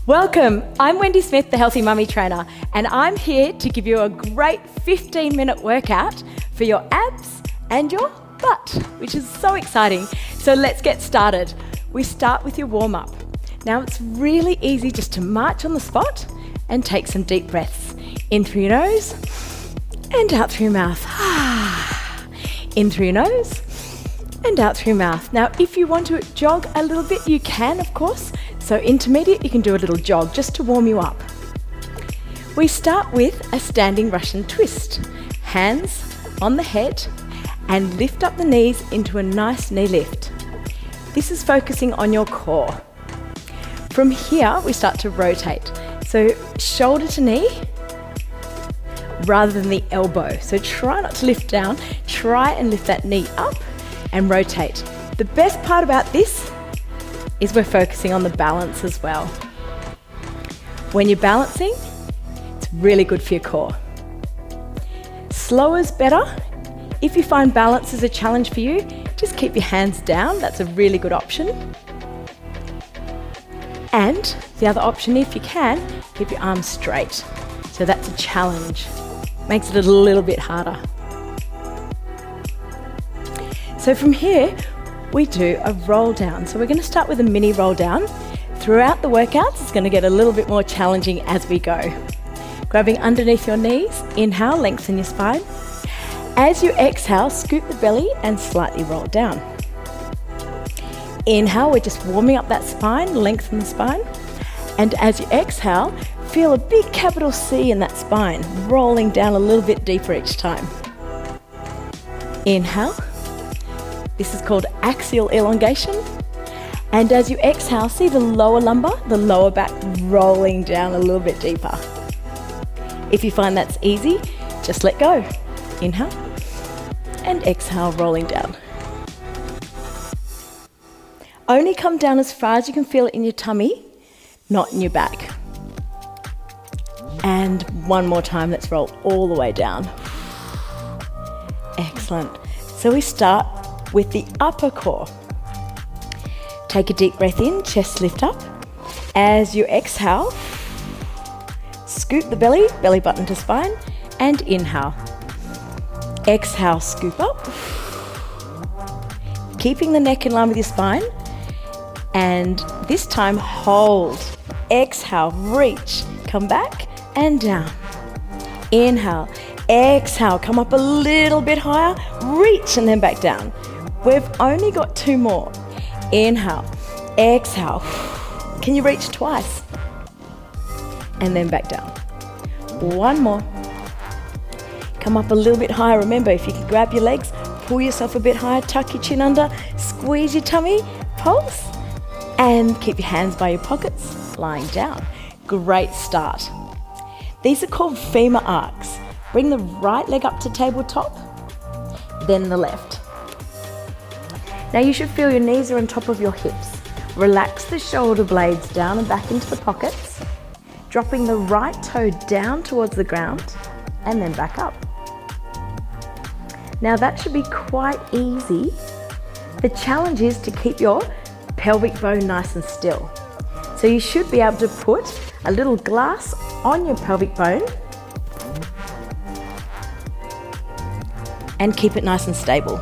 Welcome, I'm Wendy Smith, the Healthy Mummy Trainer, and I'm here to give you a great 15-minute workout for your abs and your butt, which is so exciting. So let's get started. We start with your warm-up. Now it's really easy just to march on the spot and take some deep breaths. In through your nose and out through your mouth. In through your nose and out through your mouth. Now if you want to jog a little bit, you can, of course. So intermediate, you can do a little jog just to warm you up. We start with a standing Russian twist. Hands on the head and lift up the knees into a nice knee lift. This is focusing on your core. From here, we start to rotate. So shoulder to knee rather than the elbow. So try not to lift down, try and lift that knee up and rotate. The best part about this is we're focusing on the balance as well. When you're balancing, it's really good for your core. Slower is better. If you find balance is a challenge for you, just keep your hands down. That's a really good option. And the other option, if you can, keep your arms straight. So that's a challenge. Makes it a little bit harder. So from here, we do a roll down. So we're going to start with a mini roll down. Throughout the workouts, it's going to get a little bit more challenging as we go. Grabbing underneath your knees, inhale, lengthen your spine. As you exhale, scoop the belly and slightly roll down. Inhale, we're just warming up that spine, lengthen the spine. And as you exhale, feel a big capital C in that spine, rolling down a little bit deeper each time. Inhale. This is called axial elongation. And as you exhale, see the lower lumbar, the lower back rolling down a little bit deeper. If you find that's easy, just let go. Inhale and exhale, rolling down. Only come down as far as you can feel it in your tummy, not in your back. And one more time, let's roll all the way down. Excellent. So we start with the upper core. Take a deep breath in, chest lift up. As you exhale, scoop the belly, belly button to spine, and inhale. Exhale, scoop up. Keeping the neck in line with your spine. And this time, hold. Exhale, reach, come back and down. Inhale, exhale, come up a little bit higher, reach and then back down. We've only got two more. Inhale, exhale. Can you reach twice? And then back down. One more. Come up a little bit higher. Remember, if you can grab your legs, pull yourself a bit higher, tuck your chin under, squeeze your tummy, pulse, and keep your hands by your pockets, lying down. Great start. These are called femur arcs. Bring the right leg up to tabletop, then the left. Now you should feel your knees are on top of your hips. Relax the shoulder blades down and back into the pockets, dropping the right toe down towards the ground and then back up. Now that should be quite easy. The challenge is to keep your pelvic bone nice and still. So you should be able to put a little glass on your pelvic bone and keep it nice and stable.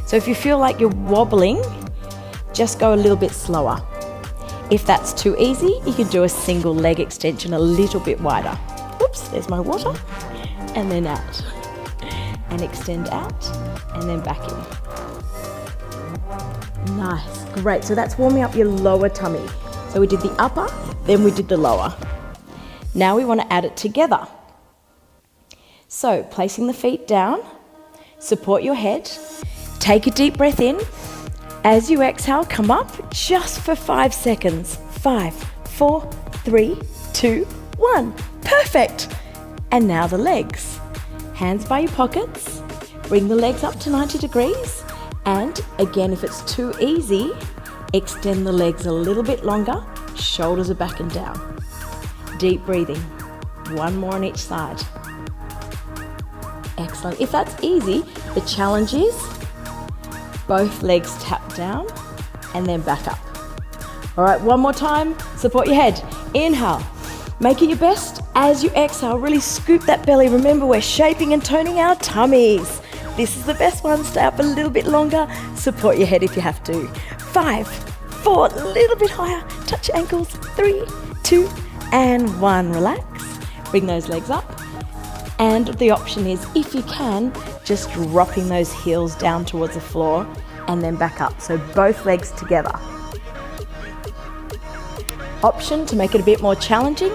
So if you feel like you're wobbling, just go a little bit slower. If that's too easy, you can do a single leg extension a little bit wider. Oops, there's my water. And then out. And extend out, and then back in. Nice, great. So that's warming up your lower tummy. So we did the upper, then we did the lower. Now we want to add it together. So placing the feet down, support your head, take a deep breath in. As you exhale, come up just for 5 seconds. 5, 4, 3, 2, 1. Perfect. And now the legs. Hands by your pockets. Bring the legs up to 90 degrees. And again, if it's too easy, extend the legs a little bit longer. Shoulders are back and down. Deep breathing. One more on each side. Excellent. If that's easy, the challenge is both legs tap down and then back up. All right, one more time. Support your head. Inhale. Make it your best. As you exhale, really scoop that belly. Remember, we're shaping and toning our tummies. This is the best one. Stay up a little bit longer. Support your head if you have to. 5, 4, a little bit higher. Touch your ankles. 3, 2, and 1. Relax. Bring those legs up. And the option is, if you can, just dropping those heels down towards the floor and then back up. So both legs together. Option to make it a bit more challenging,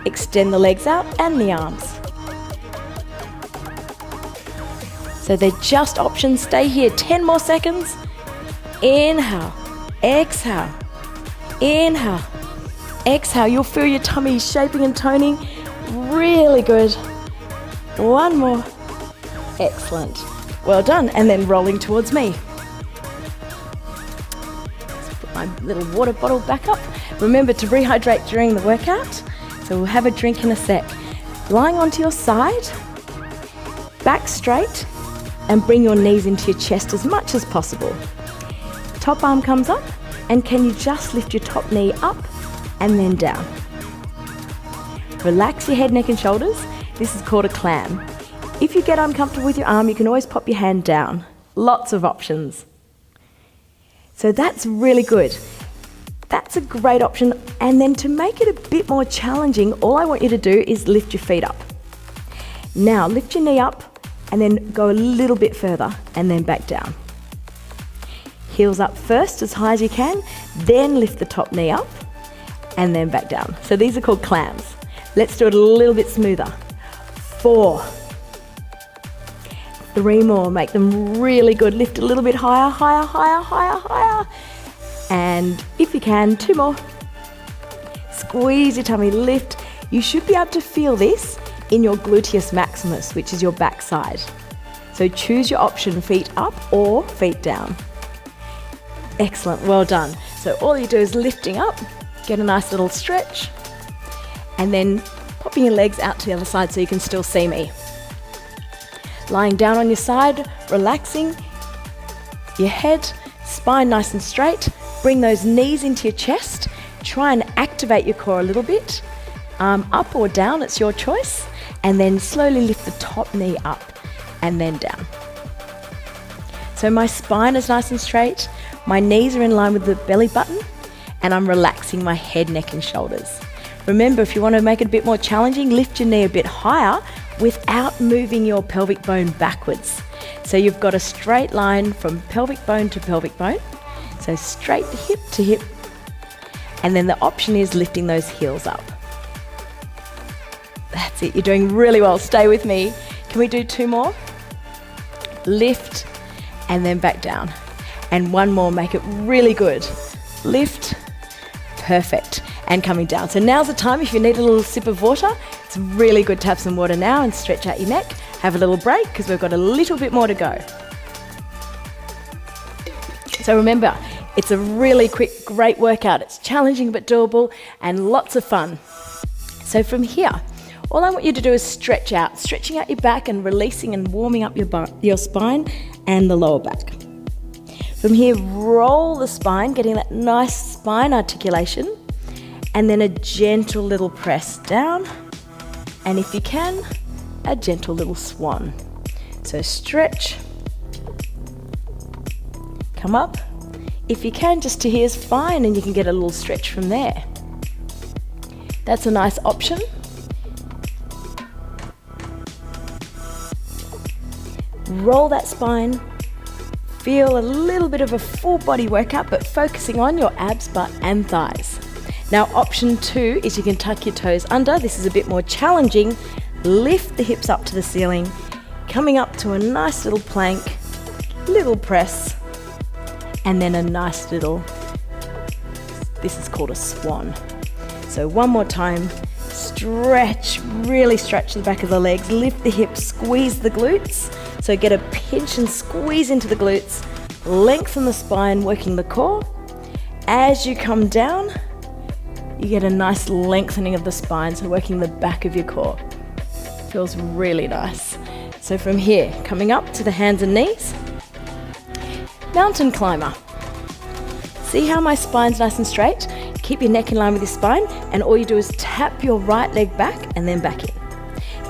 extend the legs out and the arms. So they're just options. Stay here 10 more seconds. Inhale, exhale, inhale, exhale. You'll feel your tummy shaping and toning. Really good. One more. Excellent. Well done. And then rolling towards me. Let's put my little water bottle back up. Remember to rehydrate during the workout. So we'll have a drink in a sec. Lying onto your side, back straight, and bring your knees into your chest as much as possible. Top arm comes up, and can you just lift your top knee up and then down? Relax your head, neck and shoulders. This is called a clam. If you get uncomfortable with your arm, you can always pop your hand down. Lots of options. So that's really good. That's a great option. And then to make it a bit more challenging, all I want you to do is lift your feet up. Now lift your knee up and then go a little bit further and then back down. Heels up first as high as you can, then lift the top knee up and then back down. So these are called clams. Let's do it a little bit smoother. 4. 3 more, make them really good. Lift a little bit higher, higher, higher, higher, higher. And if you can, 2 more. Squeeze your tummy, lift. You should be able to feel this in your gluteus maximus, which is your backside. So choose your option, feet up or feet down. Excellent, well done. So all you do is lifting up, get a nice little stretch, and then popping your legs out to the other side so you can still see me. Lying down on your side, relaxing your head, spine nice and straight. Bring those knees into your chest. Try and activate your core a little bit. Up or down, it's your choice. And then slowly lift the top knee up and then down. So my spine is nice and straight. My knees are in line with the belly button. And I'm relaxing my head, neck and shoulders. Remember, if you want to make it a bit more challenging, lift your knee a bit higher without moving your pelvic bone backwards. So you've got a straight line from pelvic bone to pelvic bone. So straight hip to hip. And then the option is lifting those heels up. That's it, you're doing really well. Stay with me. Can we do 2 more? Lift and then back down. And 1 more, make it really good. Lift, perfect. And coming down. So now's the time, if you need a little sip of water, it's really good to have some water now and stretch out your neck. Have a little break because we've got a little bit more to go. So remember, it's a really quick, great workout. It's challenging but doable and lots of fun. So from here, all I want you to do is stretch out, stretching out your back and releasing and warming up your spine and the lower back. From here, roll the spine, getting that nice spine articulation, and then a gentle little press down. And if you can, a gentle little swan. So stretch, come up. If you can, just to here is fine, and you can get a little stretch from there. That's a nice option. Roll that spine. Feel a little bit of a full body workout, but focusing on your abs, butt and thighs. Now option 2 is you can tuck your toes under. This is a bit more challenging. Lift the hips up to the ceiling, coming up to a nice little plank, little press, and then a nice little, this is called a swan. So 1 more time, stretch, really stretch the back of the legs, lift the hips, squeeze the glutes. So get a pinch and squeeze into the glutes, lengthen the spine, working the core. As you come down, you get a nice lengthening of the spine, so working the back of your core. Feels really nice. So from here, coming up to the hands and knees, mountain climber. See how my spine's nice and straight? Keep your neck in line with your spine, and all you do is tap your right leg back and then back in.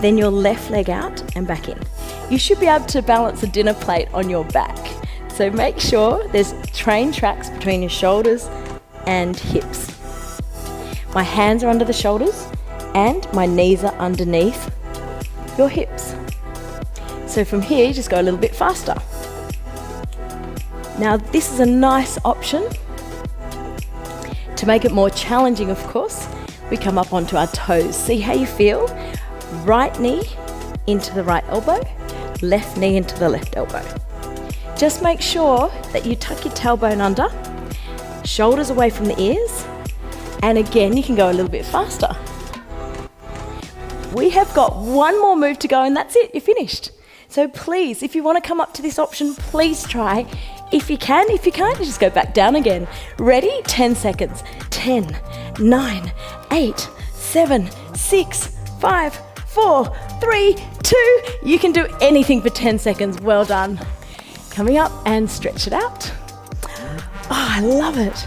Then your left leg out and back in. You should be able to balance a dinner plate on your back. So make sure there's train tracks between your shoulders and hips. My hands are under the shoulders and my knees are underneath your hips. So from here, you just go a little bit faster. Now this is a nice option. To make it more challenging, of course, we come up onto our toes. See how you feel? Right knee into the right elbow, left knee into the left elbow. Just make sure that you tuck your tailbone under, shoulders away from the ears, and again, you can go a little bit faster. We have got one more move to go and that's it, you're finished. So please, if you want to come up to this option, please try. If you can, if you can't, you just go back down again. Ready? 10 seconds. 10, 9, 8, 7, 6, 5, 4, 3, 2. You can do anything for 10 seconds. Well done. Coming up and stretch it out. Oh, I love it.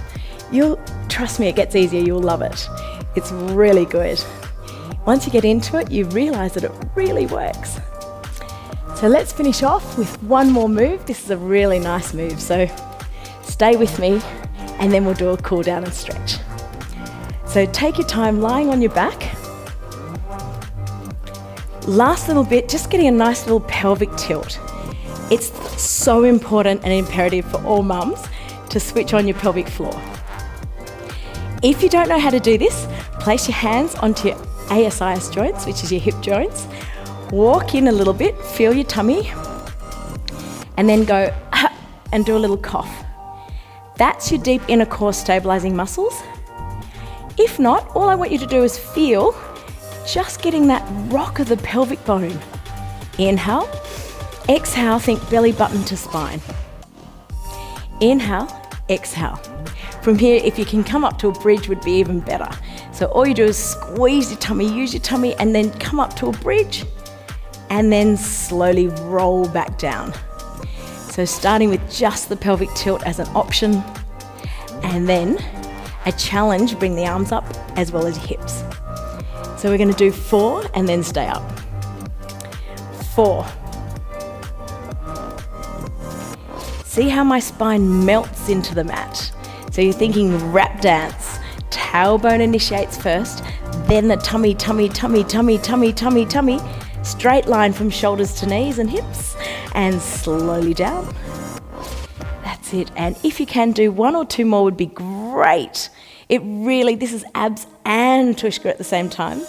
Trust me, it gets easier. You'll love it. It's really good. Once you get into it, you realize that it really works. So let's finish off with one more move. This is a really nice move, so stay with me and then we'll do a cool down and stretch. So take your time lying on your back. Last little bit, just getting a nice little pelvic tilt. It's so important and imperative for all mums to switch on your pelvic floor. If you don't know how to do this, place your hands onto your ASIS joints, which is your hip joints. Walk in a little bit, feel your tummy, and then go and do a little cough. That's your deep inner core stabilizing muscles. If not, all I want you to do is feel just getting that rock of the pelvic bone. Inhale, exhale, think belly button to spine. Inhale, exhale. From here, if you can come up to a bridge would be even better. So all you do is squeeze your tummy, use your tummy, and then come up to a bridge, and then slowly roll back down. So starting with just the pelvic tilt as an option, and then a challenge, bring the arms up as well as your hips. So we're going to do 4 and then stay up. 4. See how my spine melts into the mat. So you're thinking rap dance. Tailbone initiates first, then the tummy, tummy, tummy, tummy, tummy, tummy, tummy. Straight line from shoulders to knees and hips, and slowly down. That's it. And if you can do 1 or 2 more would be great. This is abs and tushka at the same time.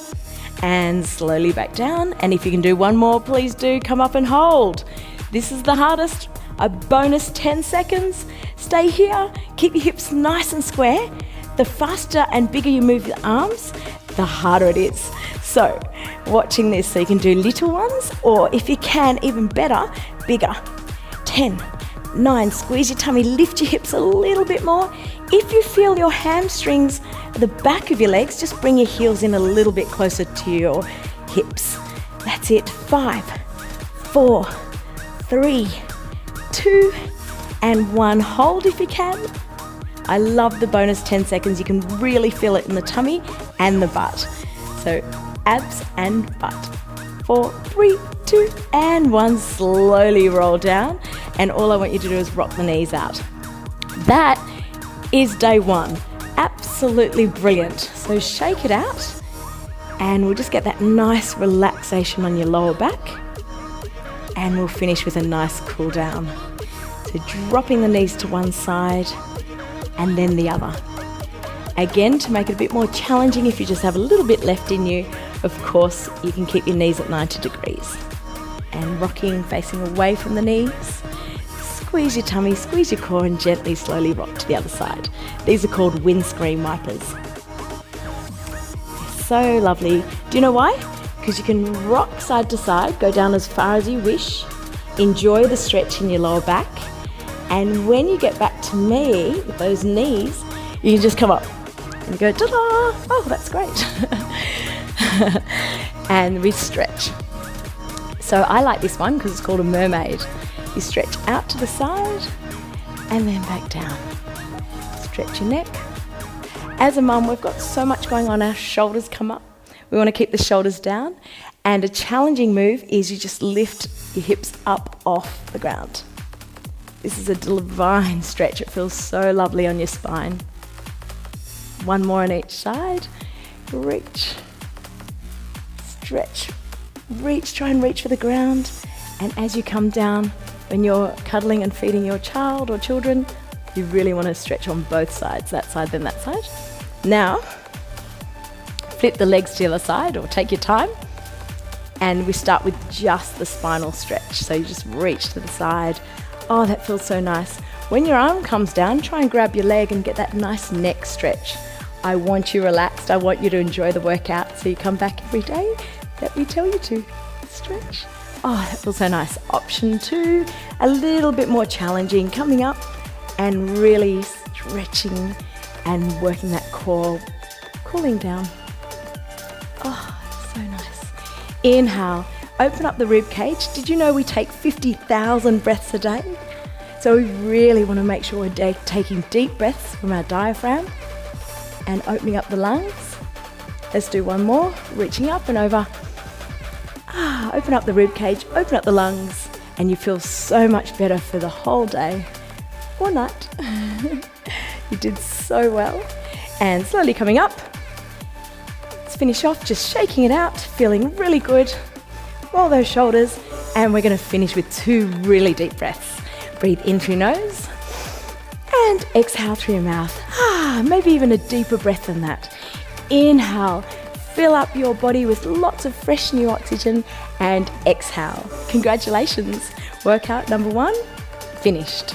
And slowly back down. And if you can do 1 more, please do come up and hold. This is the hardest. A bonus 10 seconds. Stay here. Keep your hips nice and square. The faster and bigger you move your arms, the harder it is. So, watching this so you can do little ones, or if you can, even better, bigger. 10, 9, squeeze your tummy, lift your hips a little bit more. If you feel your hamstrings at the back of your legs, just bring your heels in a little bit closer to your hips. That's it. 5, 4, 3, 2, and 1. Hold if you can. I love the bonus 10 seconds. You can really feel it in the tummy and the butt. So abs and butt. 4, 3, 2, and 1. Slowly roll down. And all I want you to do is rock the knees out. That is day 1. Absolutely brilliant. So shake it out. And we'll just get that nice relaxation on your lower back. And we'll finish with a nice cool down. So dropping the knees to one side and then the other. Again, to make it a bit more challenging, if you just have a little bit left in you, of course, you can keep your knees at 90 degrees. And rocking, facing away from the knees. Squeeze your tummy, squeeze your core, and gently, slowly rock to the other side. These are called windscreen wipers. So lovely. Do you know why? Because you can rock side to side, go down as far as you wish, enjoy the stretch in your lower back, and when you get back to me with those knees, you can just come up and go, ta-da! Oh, that's great. And we stretch. So I like this one because it's called a mermaid. You stretch out to the side and then back down. It's Stretch your neck. As a mum, we've got so much going on, our shoulders come up. We want to keep the shoulders down. And a challenging move is you just lift your hips up off the ground. This is a divine stretch. It feels so lovely on your spine. One more on each side. Reach, stretch, reach, try and reach for the ground. And as you come down, when you're cuddling and feeding your child or children, you really want to stretch on both sides, that side, then that side. Now, flip the legs to the other side or take your time. And we start with just the spinal stretch. So you just reach to the side. Oh, that feels so nice. When your arm comes down, try and grab your leg and get that nice neck stretch. I want you relaxed. I want you to enjoy the workout. So you come back every day that we tell you to. Stretch. Oh, that feels so nice. Option 2, a little bit more challenging, coming up and really stretching and working that core, cooling down. Oh, so nice. Inhale, open up the rib cage. Did you know we take 50,000 breaths a day? So we really want to make sure we're taking deep breaths from our diaphragm and opening up the lungs. Let's do one more, reaching up and over. Open up the rib cage, open up the lungs, and you feel so much better for the whole day or night. You did so well. And slowly coming up. Let's finish off just shaking it out, feeling really good. Roll those shoulders, and we're going to finish with 2 really deep breaths. Breathe in through your nose and exhale through your mouth. Maybe even a deeper breath than that. Inhale, fill up your body with lots of fresh new oxygen, and exhale. Congratulations, workout number 1 finished.